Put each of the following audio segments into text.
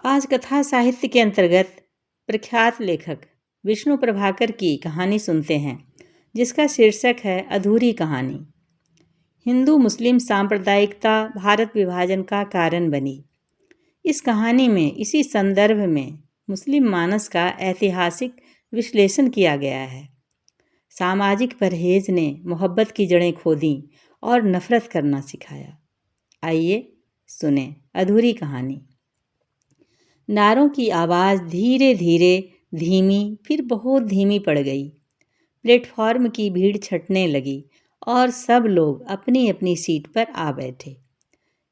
आज कथा साहित्य के अंतर्गत प्रख्यात लेखक विष्णु प्रभाकर की कहानी सुनते हैं, जिसका शीर्षक है अधूरी कहानी। हिंदू मुस्लिम सांप्रदायिकता भारत विभाजन का कारण बनी। इस कहानी में इसी संदर्भ में मुस्लिम मानस का ऐतिहासिक विश्लेषण किया गया है। सामाजिक परहेज ने मोहब्बत की जड़ें खोदी और नफरत करना सिखाया। आइए सुने अधूरी कहानी। नारों की आवाज़ धीरे धीरे धीमी फिर बहुत धीमी पड़ गई। प्लेटफॉर्म की भीड़ छटने लगी और सब लोग अपनी अपनी सीट पर आ बैठे।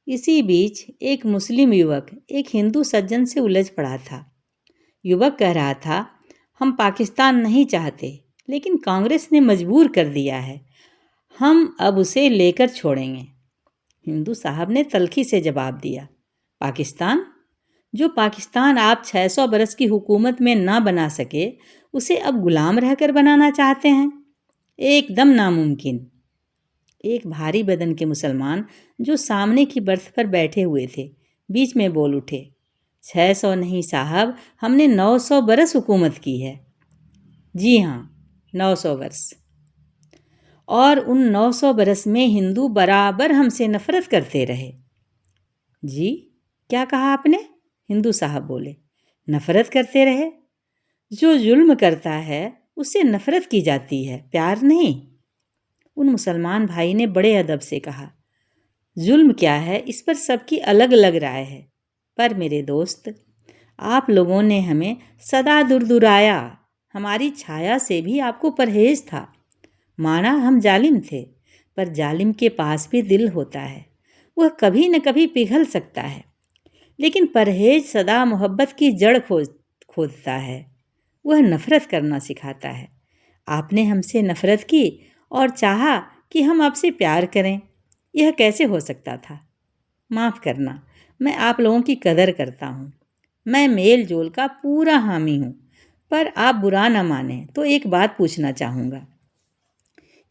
इसी बीच एक मुस्लिम युवक एक हिंदू सज्जन से उलझ पड़ा था। युवक कह रहा था, हम पाकिस्तान नहीं चाहते, लेकिन कांग्रेस ने मजबूर कर दिया है। हम अब उसे लेकर छोड़ेंगे। हिंदू साहब ने तल्खी से जवाब दिया, पाकिस्तान? जो पाकिस्तान आप 600 बरस की हुकूमत में ना बना सके, उसे अब गुलाम रहकर बनाना चाहते हैं? एकदम नामुमकिन। एक भारी बदन के मुसलमान जो सामने की बर्थ पर बैठे हुए थे, बीच में बोल उठे, 600 नहीं साहब, हमने 900 बरस हुकूमत की है। जी हाँ, 900 बरस। और उन 900 बरस में हिंदू बराबर हमसे नफरत करते रहे। जी, क्या कहा आपने? हिंदू साहब बोले, नफरत करते रहे? जो जुल्म करता है उससे नफरत की जाती है, प्यार नहीं। उन मुसलमान भाई ने बड़े अदब से कहा, जुल्म क्या है इस पर सबकी अलग अलग राय है, पर मेरे दोस्त, आप लोगों ने हमें सदा दुरदुराया। हमारी छाया से भी आपको परहेज था। माना हम जालिम थे, पर जालिम के पास भी दिल होता है, वह कभी न कभी पिघल सकता है। लेकिन परहेज सदा मोहब्बत की जड़ खोदता है, वह नफरत करना सिखाता है। आपने हमसे नफरत की और चाहा कि हम आपसे प्यार करें। यह कैसे हो सकता था? माफ़ करना, मैं आप लोगों की कदर करता हूँ। मैं मेल जोल का पूरा हामी हूँ, पर आप बुरा न माने तो एक बात पूछना चाहूँगा।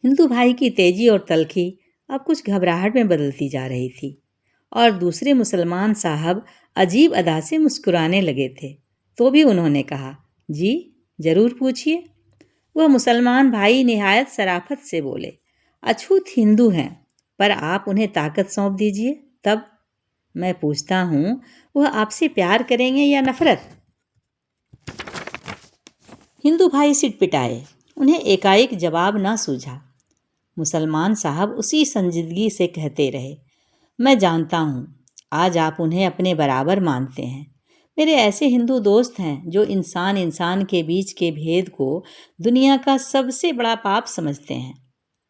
हिंदू भाई की तेजी और तल्खी अब कुछ घबराहट में बदलती जा रही थी, और दूसरे मुसलमान साहब अजीब अदा से मुस्कुराने लगे थे। तो भी उन्होंने कहा, जी ज़रूर पूछिए। वह मुसलमान भाई निहायत शराफत से बोले, अछूत हिंदू हैं, पर आप उन्हें ताकत सौंप दीजिए, तब मैं पूछता हूँ, वह आपसे प्यार करेंगे या नफरत? हिंदू भाई सिटपिटाए, उन्हें एकाएक जवाब ना सूझा। मुसलमान साहब उसी संजीदगी से कहते रहे, मैं जानता हूँ आज आप उन्हें अपने बराबर मानते हैं। मेरे ऐसे हिंदू दोस्त हैं जो इंसान इंसान के बीच के भेद को दुनिया का सबसे बड़ा पाप समझते हैं।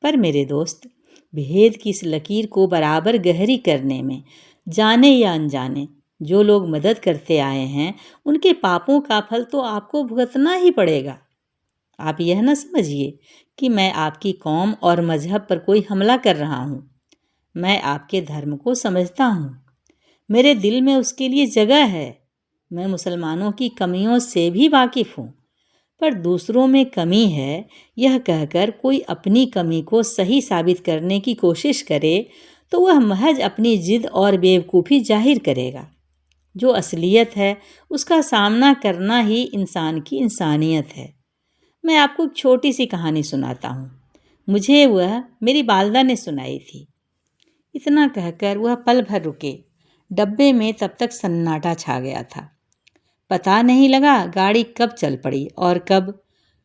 पर मेरे दोस्त, भेद की इस लकीर को बराबर गहरी करने में जाने या अनजाने जो लोग मदद करते आए हैं, उनके पापों का फल तो आपको भुगतना ही पड़ेगा। आप यह न समझिए कि मैं आपकी कौम और मजहब पर कोई हमला कर रहा हूँ। मैं आपके धर्म को समझता हूँ, मेरे दिल में उसके लिए जगह है। मैं मुसलमानों की कमियों से भी वाकिफ़ हूँ, पर दूसरों में कमी है यह कहकर कोई अपनी कमी को सही साबित करने की कोशिश करे तो वह महज अपनी जिद और बेवकूफ़ी जाहिर करेगा। जो असलियत है उसका सामना करना ही इंसान की इंसानियत है। मैं आपको एक छोटी सी कहानी सुनाता हूँ, मुझे वह मेरी वालिदा ने सुनाई थी। इतना कहकर वह पल भर रुके। डब्बे में तब तक सन्नाटा छा गया था। पता नहीं लगा गाड़ी कब चल पड़ी और कब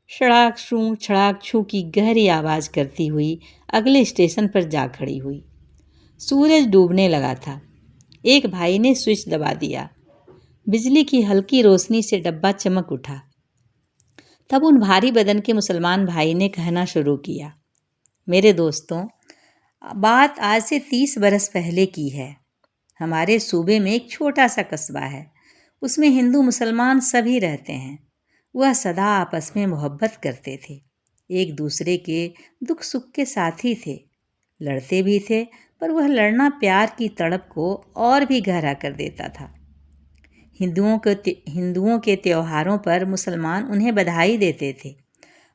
छड़ाक छू की गहरी आवाज़ करती हुई अगले स्टेशन पर जा खड़ी हुई। सूरज डूबने लगा था। एक भाई ने स्विच दबा दिया। बिजली की हल्की रोशनी से डब्बा चमक उठा। तब उन भारी बदन के मुसलमान भाई ने कहना शुरू किया, मेरे दोस्तों, बात आज से 30 बरस पहले की है। हमारे सूबे में एक छोटा सा कस्बा है, उसमें हिंदू मुसलमान सभी रहते हैं। वह सदा आपस में मोहब्बत करते थे, एक दूसरे के दुख सुख के साथी थे, लड़ते भी थे, पर वह लड़ना प्यार की तड़प को और भी गहरा कर देता था। हिंदुओं के त्योहारों पर मुसलमान उन्हें बधाई देते थे।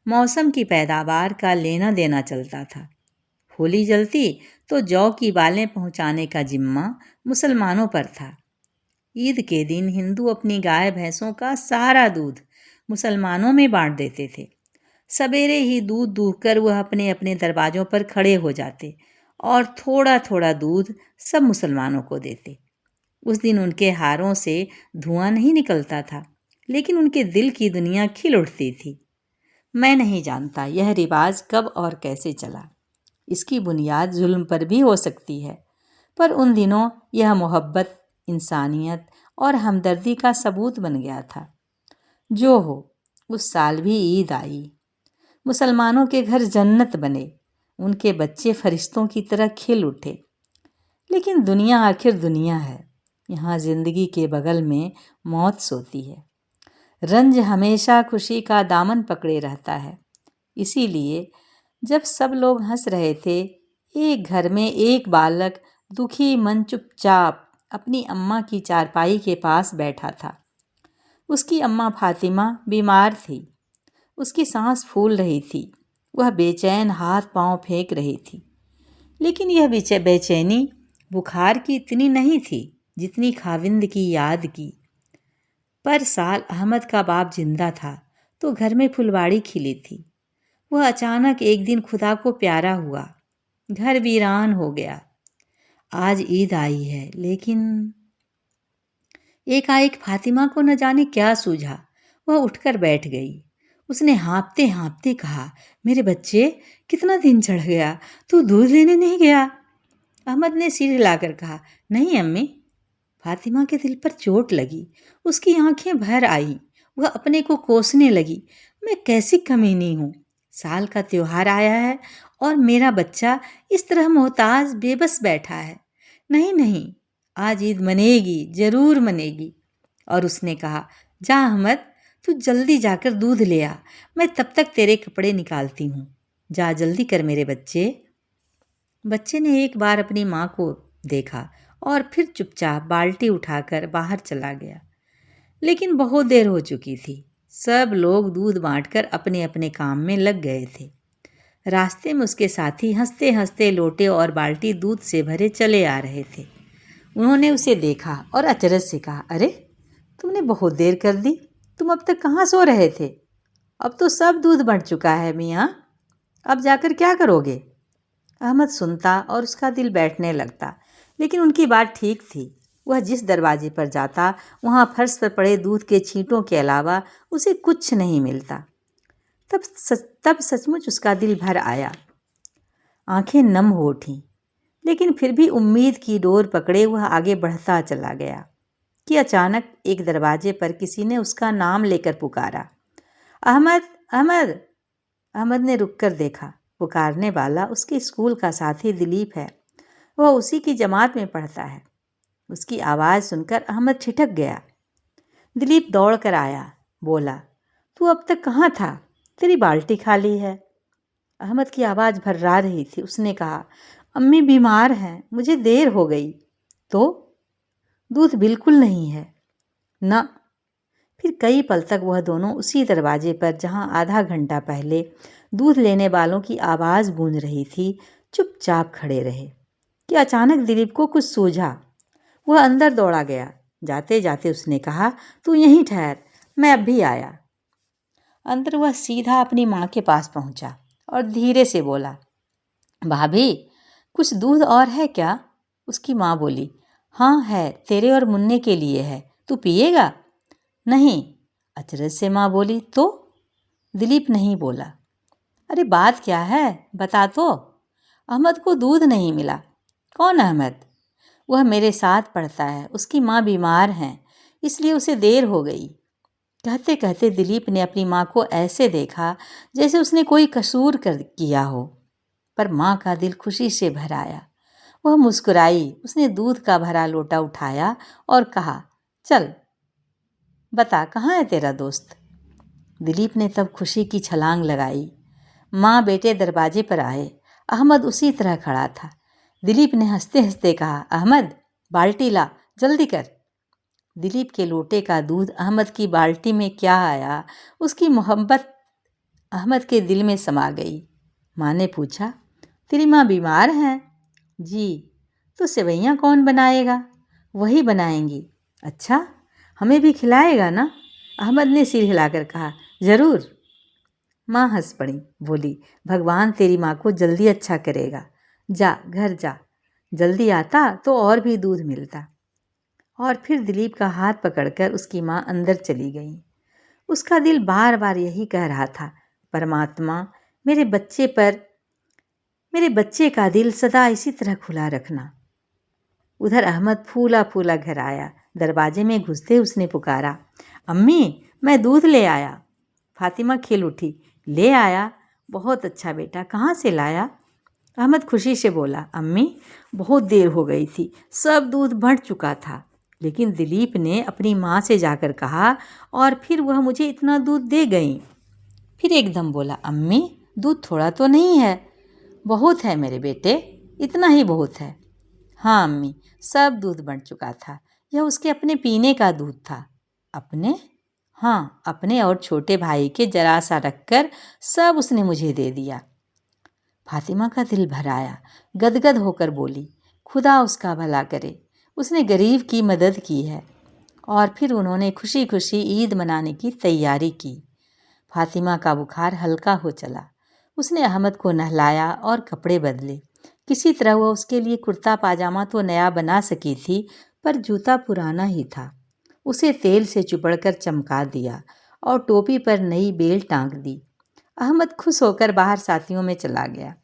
मौसम की पैदावार का लेना देना चलता था। होली जलती तो जौ की बालें पहुंचाने का जिम्मा मुसलमानों पर था। ईद के दिन हिंदू अपनी गाय भैंसों का सारा दूध मुसलमानों में बांट देते थे। सवेरे ही दूध दूहकर वह अपने अपने दरवाजों पर खड़े हो जाते और थोड़ा थोड़ा दूध सब मुसलमानों को देते। उस दिन उनके हारों से धुआं नहीं निकलता था, लेकिन उनके दिल की दुनिया खिल उठती थी। मैं नहीं जानता यह रिवाज कब और कैसे चला। इसकी बुनियाद जुल्म पर भी हो सकती है, पर उन दिनों यह मोहब्बत, इंसानियत और हमदर्दी का सबूत बन गया था। जो हो, उस साल भी ईद आई। मुसलमानों के घर जन्नत बने, उनके बच्चे फरिश्तों की तरह खिल उठे। लेकिन दुनिया आखिर दुनिया है। यहाँ जिंदगी के बगल में मौत सोती है। रंज हमेशा खुशी का दामन पकड़े रहता है। इसीलिए जब सब लोग हंस रहे थे, एक घर में एक बालक दुखी मन चुपचाप अपनी अम्मा की चारपाई के पास बैठा था। उसकी अम्मा फातिमा बीमार थी। उसकी सांस फूल रही थी। वह बेचैन हाथ पांव फेंक रही थी। लेकिन यह बेचैनी बुखार की इतनी नहीं थी जितनी खाविंद की याद की। पर साल अहमद का बाप जिंदा था तो घर में फुलवाड़ी खिली थी। वह अचानक एक दिन खुदा को प्यारा हुआ। घर वीरान हो गया। आज ईद आई है, लेकिन एकाएक फातिमा को न जाने क्या सूझा। वह उठकर बैठ गई। उसने हाँफते हाँफते कहा, मेरे बच्चे, कितना दिन चढ़ गया, तू दूध लेने नहीं गया? अहमद ने सिर हिलाकर कहा, नहीं अम्मी। फातिमा के दिल पर चोट लगी। उसकी आंखें भर आईं। वह अपने को कोसने लगी, मैं कैसी कमीनी हूँ। साल का त्योहार आया है और मेरा बच्चा इस तरह मोहताज बेबस बैठा है। नहीं नहीं, आज ईद मनेगी, जरूर मनेगी। और उसने कहा, जा अहमद, तू जल्दी जाकर दूध ले आ, मैं तब तक तेरे कपड़े निकालती हूँ। जा जल्दी कर मेरे बच्चे। बच्चे ने एक बार अपनी माँ को देखा और फिर चुपचाप बाल्टी उठाकर बाहर चला गया। लेकिन बहुत देर हो चुकी थी। सब लोग दूध बांटकर अपने अपने काम में लग गए थे। रास्ते में उसके साथी हंसते हंसते लोटे और बाल्टी दूध से भरे चले आ रहे थे। उन्होंने उसे देखा और अचरज से कहा, अरे तुमने बहुत देर कर दी, तुम अब तक कहाँ सो रहे थे? अब तो सब दूध बढ़ चुका है मियाँ, अब जाकर क्या करोगे? अहमद सुनता और उसका दिल बैठने लगता, लेकिन उनकी बात ठीक थी। वह जिस दरवाजे पर जाता वहाँ फर्श पर पड़े दूध के छींटों के अलावा उसे कुछ नहीं मिलता। तब सचमुच उसका दिल भर आया। आंखें नम हो उठीं, लेकिन फिर भी उम्मीद की डोर पकड़े वह आगे बढ़ता चला गया कि अचानक एक दरवाजे पर किसी ने उसका नाम लेकर पुकारा, अहमद, अहमद। अहमद ने रुककर देखा। पुकारने वाला उसके स्कूल का साथी दिलीप है। वह उसी की जमात में पढ़ता है। उसकी आवाज़ सुनकर अहमद ठिठक गया। दिलीप दौड़ कर आया, बोला, तू अब तक कहाँ था? तेरी बाल्टी खाली है। अहमद की आवाज़ भर्रा रही थी। उसने कहा, अम्मी बीमार हैं, मुझे देर हो गई। तो दूध बिल्कुल नहीं है ना। फिर कई पल तक वह दोनों उसी दरवाजे पर, जहाँ आधा घंटा पहले दूध लेने वालों की आवाज़ गूंज रही थी, चुपचाप खड़े रहे कि अचानक दिलीप को कुछ सूझा। वह अंदर दौड़ा गया। जाते जाते उसने कहा, तू यहीं ठहर, मैं अब भी आया। अंदर वह सीधा अपनी माँ के पास पहुँचा और धीरे से बोला, भाभी, कुछ दूध और है क्या? उसकी माँ बोली, हाँ है, तेरे और मुन्ने के लिए है, तू पिएगा? नहीं। अचरज से माँ बोली, तो? दिलीप नहीं बोला। अरे बात क्या है, बता तो। अहमद को दूध नहीं मिला। कौन अहमद? वह मेरे साथ पढ़ता है, उसकी माँ बीमार हैं, इसलिए उसे देर हो गई। कहते कहते दिलीप ने अपनी माँ को ऐसे देखा जैसे उसने कोई कसूर किया हो, पर माँ का दिल खुशी से भर आया। वह मुस्कुराई। उसने दूध का भरा लोटा उठाया और कहा, चल बता, कहाँ है तेरा दोस्त? दिलीप ने तब खुशी की छलांग लगाई। माँ बेटे दरवाजे पर आए। अहमद उसी तरह खड़ा था। दिलीप ने हंसते हंसते कहा, अहमद, बाल्टी ला, जल्दी कर। दिलीप के लोटे का दूध अहमद की बाल्टी में क्या आया, उसकी मोहब्बत अहमद के दिल में समा गई। माँ ने पूछा, तेरी माँ बीमार है? जी। तो सेवैयाँ कौन बनाएगा? वही बनाएंगी। अच्छा, हमें भी खिलाएगा ना? अहमद ने सिर हिलाकर कहा, ज़रूर। माँ हंस पड़ी, बोली, भगवान तेरी माँ को जल्दी अच्छा करेगा। जा घर जा, जल्दी आता तो और भी दूध मिलता। और फिर दिलीप का हाथ पकड़कर उसकी माँ अंदर चली गई। उसका दिल बार बार यही कह रहा था, परमात्मा मेरे बच्चे का दिल सदा इसी तरह खुला रखना। उधर अहमद फूला फूला घर आया। दरवाजे में घुसते उसने पुकारा, अम्मी मैं दूध ले आया। फातिमा खिल उठी, ले आया? बहुत अच्छा बेटा, कहाँ से लाया? अहमद खुशी से बोला, अम्मी बहुत देर हो गई थी, सब दूध बढ़ चुका था, लेकिन दिलीप ने अपनी माँ से जाकर कहा और फिर वह मुझे इतना दूध दे गई। फिर एकदम बोला, अम्मी दूध थोड़ा तो नहीं है, बहुत है मेरे बेटे, इतना ही बहुत है। हाँ अम्मी, सब दूध बढ़ चुका था, यह उसके अपने पीने का दूध था। अपने? हाँ, अपने और छोटे भाई के जरा सा रखकर सब उसने मुझे दे दिया। फातिमा का दिल भर आया, गदगद होकर बोली, खुदा उसका भला करे, उसने गरीब की मदद की है। और फिर उन्होंने खुशी खुशी ईद मनाने की तैयारी की। फातिमा का बुखार हल्का हो चला। उसने अहमद को नहलाया और कपड़े बदले। किसी तरह वह उसके लिए कुर्ता पाजामा तो नया बना सकी थी, पर जूता पुराना ही था। उसे तेल से चिपड़कर चमका दिया और टोपी पर नई बेल टांग दी। अहमद खुश होकर बाहर साथियों में चला गया।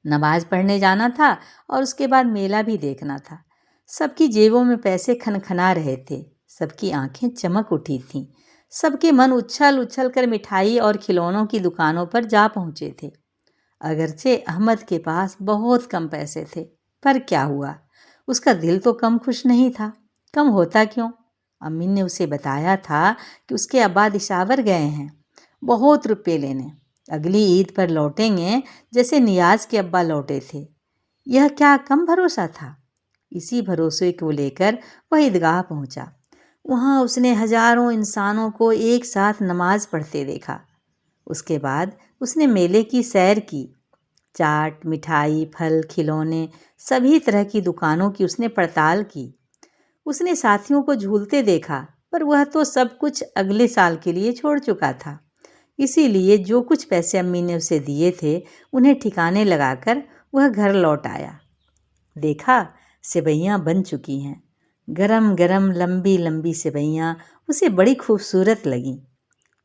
नमाज पढ़ने जाना था और उसके बाद मेला भी देखना था। सबकी जेबों में पैसे खनखना रहे थे, सबकी आंखें चमक उठी थीं, सबके मन उछल उछल कर मिठाई और खिलौनों की दुकानों पर जा पहुंचे थे। अगरचे अहमद के पास बहुत कम पैसे थे, पर क्या हुआ, उसका दिल तो कम खुश नहीं था। कम होता क्यों? अम्मी ने उसे बताया था कि उसके अब्बा दिशावर गए हैं बहुत रुपये लेने, अगली ईद पर लौटेंगे, जैसे नियाज के अब्बा लौटे थे। यह क्या कम भरोसा था? इसी भरोसे को लेकर वह ईदगाह पहुंचा। वहां उसने हजारों इंसानों को एक साथ नमाज पढ़ते देखा। उसके बाद उसने मेले की सैर की। चाट, मिठाई, फल, खिलौने, सभी तरह की दुकानों की उसने पड़ताल की। उसने साथियों को झूलते देखा, पर वह तो सब कुछ अगले साल के लिए छोड़ चुका था। इसीलिए जो कुछ पैसे अम्मी ने उसे दिए थे, उन्हें ठिकाने लगाकर वह घर लौट आया। देखा, सेवइयाँ बन चुकी हैं। गरम गरम लंबी लंबी सेवइयाँ उसे बड़ी खूबसूरत लगीं।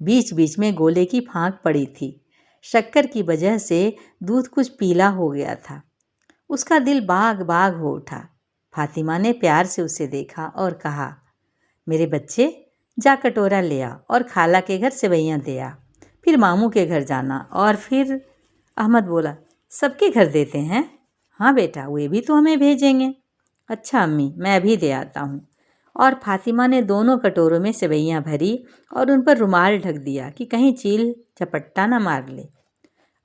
बीच बीच में गोले की फाँक पड़ी थी। शक्कर की वजह से दूध कुछ पीला हो गया था। उसका दिल बाग बाग हो उठा। फातिमा ने प्यार से उसे देखा और कहा, मेरे बच्चे, जा कटोरा ले आ और खाला के घर सेवइयाँ दे आ, फिर मामू के घर जाना और फिर। अहमद बोला, सबके घर देते हैं? हाँ बेटा, वे भी तो हमें भेजेंगे। अच्छा अम्मी, मैं अभी दे आता हूँ। और फातिमा ने दोनों कटोरों में सेवइयाँ भरी और उन पर रुमाल ढक दिया कि कहीं चील झपट्टा न मार ले।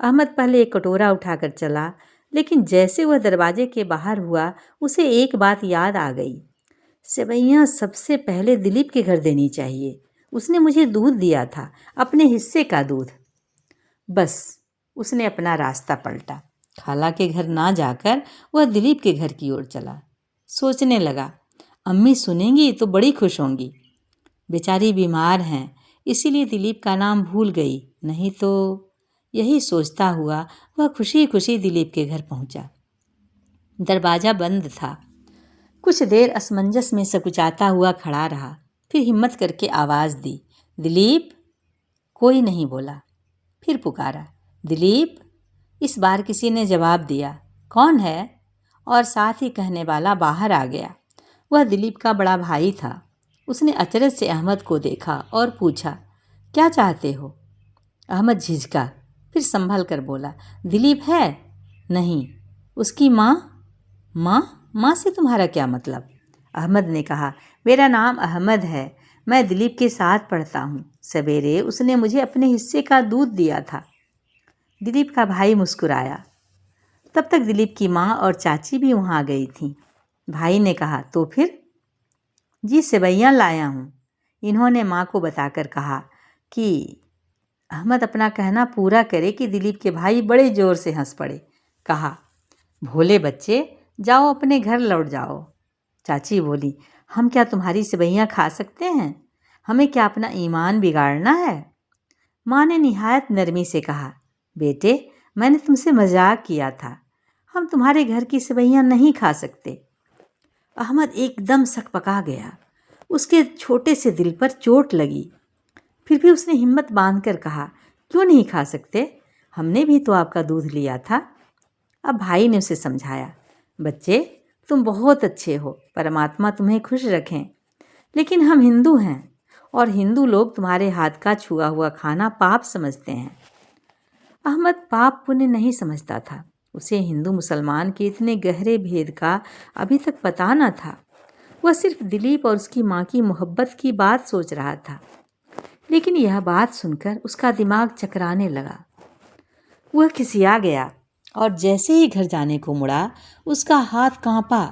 अहमद पहले एक कटोरा उठाकर चला, लेकिन जैसे वह दरवाजे के बाहर हुआ, उसे एक बात याद आ गई। सेवइयाँ सबसे पहले दिलीप के घर देनी चाहिए। उसने मुझे दूध दिया था, अपने हिस्से का दूध। बस उसने अपना रास्ता पलटा। खाला के घर ना जाकर वह दिलीप के घर की ओर चला। सोचने लगा, अम्मी सुनेंगी तो बड़ी खुश होंगी। बेचारी बीमार हैं, इसीलिए दिलीप का नाम भूल गई, नहीं तो। यही सोचता हुआ वह खुशी खुशी दिलीप के घर पहुंचा। दरवाज़ा बंद था। कुछ देर असमंजस में सकुचाता हुआ खड़ा रहा, फिर हिम्मत करके आवाज़ दी, दिलीप। कोई नहीं बोला। फिर पुकारा, दिलीप। इस बार किसी ने जवाब दिया, कौन है? और साथ ही कहने वाला बाहर आ गया। वह दिलीप का बड़ा भाई था। उसने अचरज से अहमद को देखा और पूछा, क्या चाहते हो? अहमद झिझका, फिर संभल कर बोला, दिलीप है? नहीं। उसकी माँ? माँ से तुम्हारा क्या मतलब? अहमद ने कहा, मेरा नाम अहमद है, मैं दिलीप के साथ पढ़ता हूँ। सवेरे उसने मुझे अपने हिस्से का दूध दिया था। दिलीप का भाई मुस्कुराया। तब तक दिलीप की माँ और चाची भी वहाँ आ गई थीं। भाई ने कहा, तो फिर? जी सेवइयाँ लाया हूँ। इन्होंने माँ को बताकर कहा कि अहमद अपना कहना पूरा करे कि दिलीप के भाई बड़े ज़ोर से हंस पड़े। कहा, भोले बच्चे, जाओ अपने घर लौट जाओ। चाची बोली, हम क्या तुम्हारी सेवइयाँ खा सकते हैं? हमें क्या अपना ईमान बिगाड़ना है? माँ ने निहायत नरमी से कहा, बेटे, मैंने तुमसे मजाक किया था। हम तुम्हारे घर की सेवइयाँ नहीं खा सकते। अहमद एकदम सकपका गया। उसके छोटे से दिल पर चोट लगी। फिर भी उसने हिम्मत बांधकर कहा, क्यों नहीं खा सकते? हमने भी तो आपका दूध लिया था। अब भाई ने उसे समझाया, बच्चे, तुम बहुत अच्छे हो, परमात्मा तुम्हें खुश रखें। लेकिन हम हिंदू हैं और हिंदू लोग तुम्हारे हाथ का छुआ हुआ खाना पाप समझते हैं। अहमद पाप पुण्य नहीं समझता था। उसे हिंदू मुसलमान के इतने गहरे भेद का अभी तक पता न था। वह सिर्फ दिलीप और उसकी माँ की मोहब्बत की बात सोच रहा था। लेकिन यह बात सुनकर उसका दिमाग चकराने लगा। वह खिसिया गया और जैसे ही घर जाने को मुड़ा, उसका हाथ कांपा।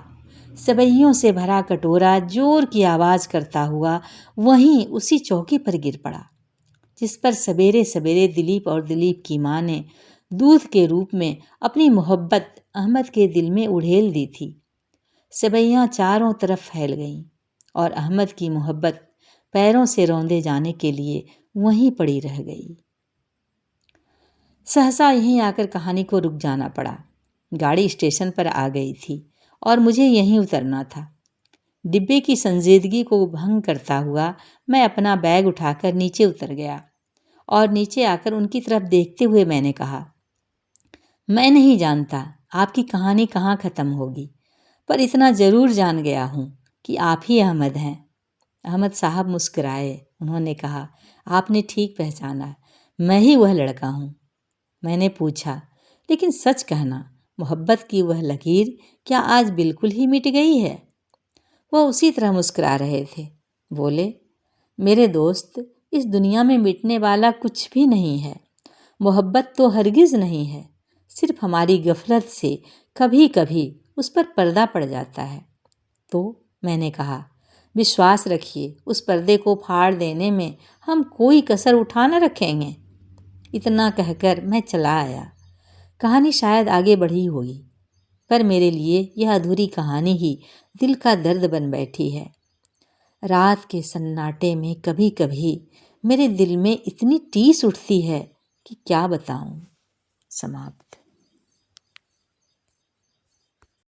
सेवइयों से भरा कटोरा जोर की आवाज़ करता हुआ वहीं उसी चौकी पर गिर पड़ा जिस पर सवेरे सवेरे दिलीप और दिलीप की माँ ने दूध के रूप में अपनी मोहब्बत अहमद के दिल में उड़ेल दी थी। सेवइयाँ चारों तरफ फैल गईं और अहमद की मोहब्बत पैरों से रौंदे जाने के लिए वहीं पड़ी रह गई। सहसा यहीं आकर कहानी को रुक जाना पड़ा। गाड़ी स्टेशन पर आ गई थी और मुझे यहीं उतरना था। डिब्बे की संजीदगी को भंग करता हुआ मैं अपना बैग उठाकर नीचे उतर गया और नीचे आकर उनकी तरफ देखते हुए मैंने कहा, मैं नहीं जानता आपकी कहानी कहाँ ख़त्म होगी, पर इतना ज़रूर जान गया हूँ कि आप ही अहमद हैं। अहमद साहब मुस्कुराए। उन्होंने कहा, आपने ठीक पहचाना, मैं ही वह लड़का हूँ। मैंने पूछा, लेकिन सच कहना, मोहब्बत की वह लकीर क्या आज बिल्कुल ही मिट गई है? वह उसी तरह मुस्कुरा रहे थे। बोले, मेरे दोस्त, इस दुनिया में मिटने वाला कुछ भी नहीं है। मोहब्बत तो हरगिज़ नहीं है, सिर्फ हमारी गफलत से कभी कभी उस पर पर्दा पड़ जाता है। तो मैंने कहा, विश्वास रखिए, उस पर्दे को फाड़ देने में हम कोई कसर उठा न रखेंगे। इतना कहकर मैं चला आया। कहानी शायद आगे बढ़ी होगी, पर मेरे लिए यह अधूरी कहानी ही दिल का दर्द बन बैठी है। रात के सन्नाटे में कभी कभी मेरे दिल में इतनी टीस उठती है कि क्या बताऊं। समाप्त।